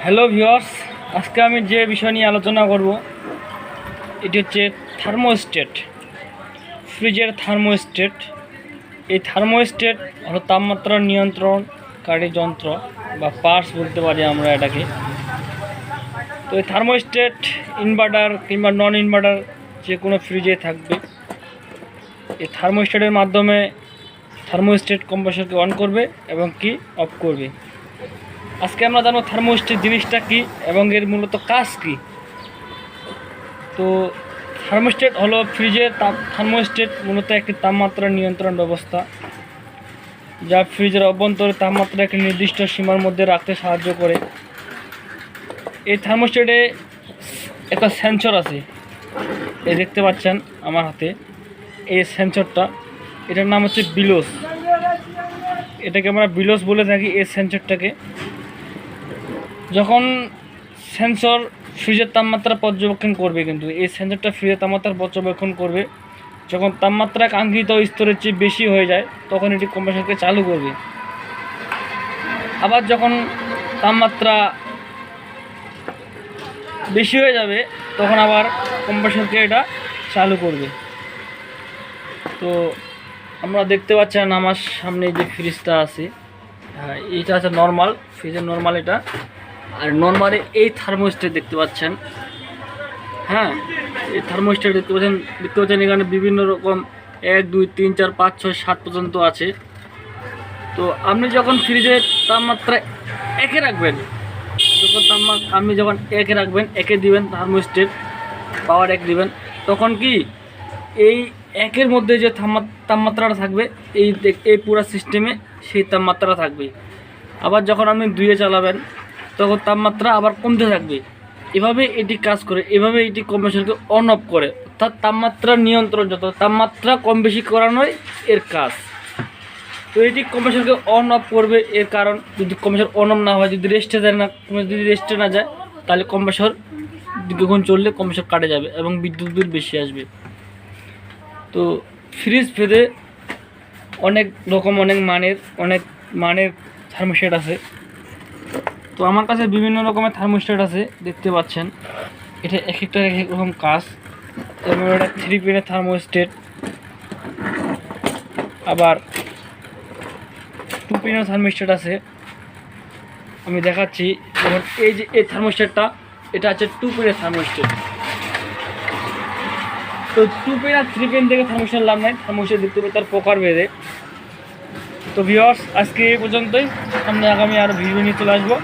Hello viewers, আজকে আমি যে বিষয় নিয়ে আলোচনা করব এটি হচ্ছে থার্মোস্ট্যাট। ফ্রিজের থার্মোস্ট্যাট। এই থার্মোস্ট্যাট হলো তাপমাত্রা নিয়ন্ত্রণকারী যন্ত্র বা পার্টস বলতে পারি আমরা এটাকে। তো এই থার্মোস্ট্যাট ইনভার্টার কিংবা নন ইনভার্টার যে কোনো ফ্রিজে থাকবে। এই থার্মোস্ট্যাটের মাধ্যমে থার্মোস্ট্যাট কম্প্রেসরকে অন করবে এবং কি অফ করবে। আজকে আমরা জানবো থার্মোস্ট্যাট জিনিসটা কি এবং এর মূলত কাজ কি। তো থার্মোস্ট্যাট হলো ফ্রিজের থার্মোস্ট্যাট মূলত একটি তাপমাত্রা নিয়ন্ত্রণ ব্যবস্থা, যা ফ্রিজের অভ্যন্তরে তাপমাত্রা একটি নির্দিষ্ট সীমার মধ্যে রাখতে সাহায্য করে। এই থার্মোস্ট্যাটে একটা সেন্সর আছে, এই দেখতে পাচ্ছেন আমার হাতে এই সেন্সরটা। এটার নাম হচ্ছে বিলোস। এটাকে আমরা বিলোস বলে থাকি। এই সেন্সরটাকে যখন সেন্সর ফ্রিজের তাপমাত্রা পর্যবেক্ষণ করবে, কিন্তু এই সেন্সরটা ফ্রিজের তাপমাত্রা পর্যবেক্ষণ করবে যখন তাপমাত্রা কাঙ্ক্ষিত স্তরের চেয়ে বেশি হয়ে যায়, তখন এটি কম্প্রেসরকে চালু করবে। আবার যখন তাপমাত্রা বেশি হয়ে যাবে, তখন আবার কম্প্রেসরকে এটা চালু করবে। তো আমরা দেখতে পাচ্ছেন আমার সামনে যে ফ্রিজটা আছে, এটা আছে নর্মাল ফ্রিজের নর্মাল এটা। আর নর্মালে এই থার্মোস্ট্যাট দেখতে পাচ্ছেন। হ্যাঁ, এই থার্মোস্ট্যাট দেখতে পাচ্ছেন এখানে বিভিন্ন রকম 1 2 3 4 5 6 7 পর্যন্ত আছে। তো আপনি যখন ফ্রিজের তাপমাত্রা একে রাখবেন, আপনি যখন একে রাখবেন, একে দিবেন থার্মোস্ট্যাট পাওয়ার 1 দিবেন, তখন কি এই একের মধ্যে যে তাপমাত্রাটা থাকবে এই পুরো সিস্টেমে সেই তাপমাত্রা থাকবে। আবার যখন আপনি 2-এ চালাবেন, তখন তাপমাত্রা আবার কমতে থাকবে। এভাবে এটি কাজ করে, এভাবে এটি কম্প্রেসরকে অন অফ করে। অর্থাৎ তাপমাত্রা নিয়ন্ত্রণ, যত তাপমাত্রা কম বেশি করানোই এর কাজ। তো এটি কম্প্রেসরকে অন অফ করবে। এর কারণ, যদি কম্প্রেসর অন অফ না হয়, যদি রেস্টে না যায়, তাহলে কম্প্রেসর দীর্ঘক্ষণ চললে কম্প্রেসর কাটে যাবে এবং বিদ্যুৎ বিল বেশি আসবে। তো ফ্রিজ ভেদে অনেক রকম অনেক মানের থার্মোস্ট্যাট আছে। তো আমার কাছে বিভিন্ন রকমের থার্মোস্ট্যাট আছে, দেখতে পাচ্ছেন। এটা এক একটা এক এক রকম কাজ। এবং এটা 3 পিনের থার্মোস্ট্যাট, আবার 2 পিনের থার্মোস্ট্যাট আছে। আমি দেখাচ্ছি। যেমন এই যে এই থার্মোস্ট্যাটটা, এটা আছে 2 পিনের থার্মোস্ট্যাট। তো 2 পিন আর 3 পিন থেকে থার্মোস্ট্যাট লাভ নাই, থার্মোস্ট্যাট দেখতে পাই তার প্রকার ভেদে। তো ভিউয়ার্স, আজকে এই পর্যন্তই। সামনে আগামী আরও ভিডিও নিয়ে চলে আসবো।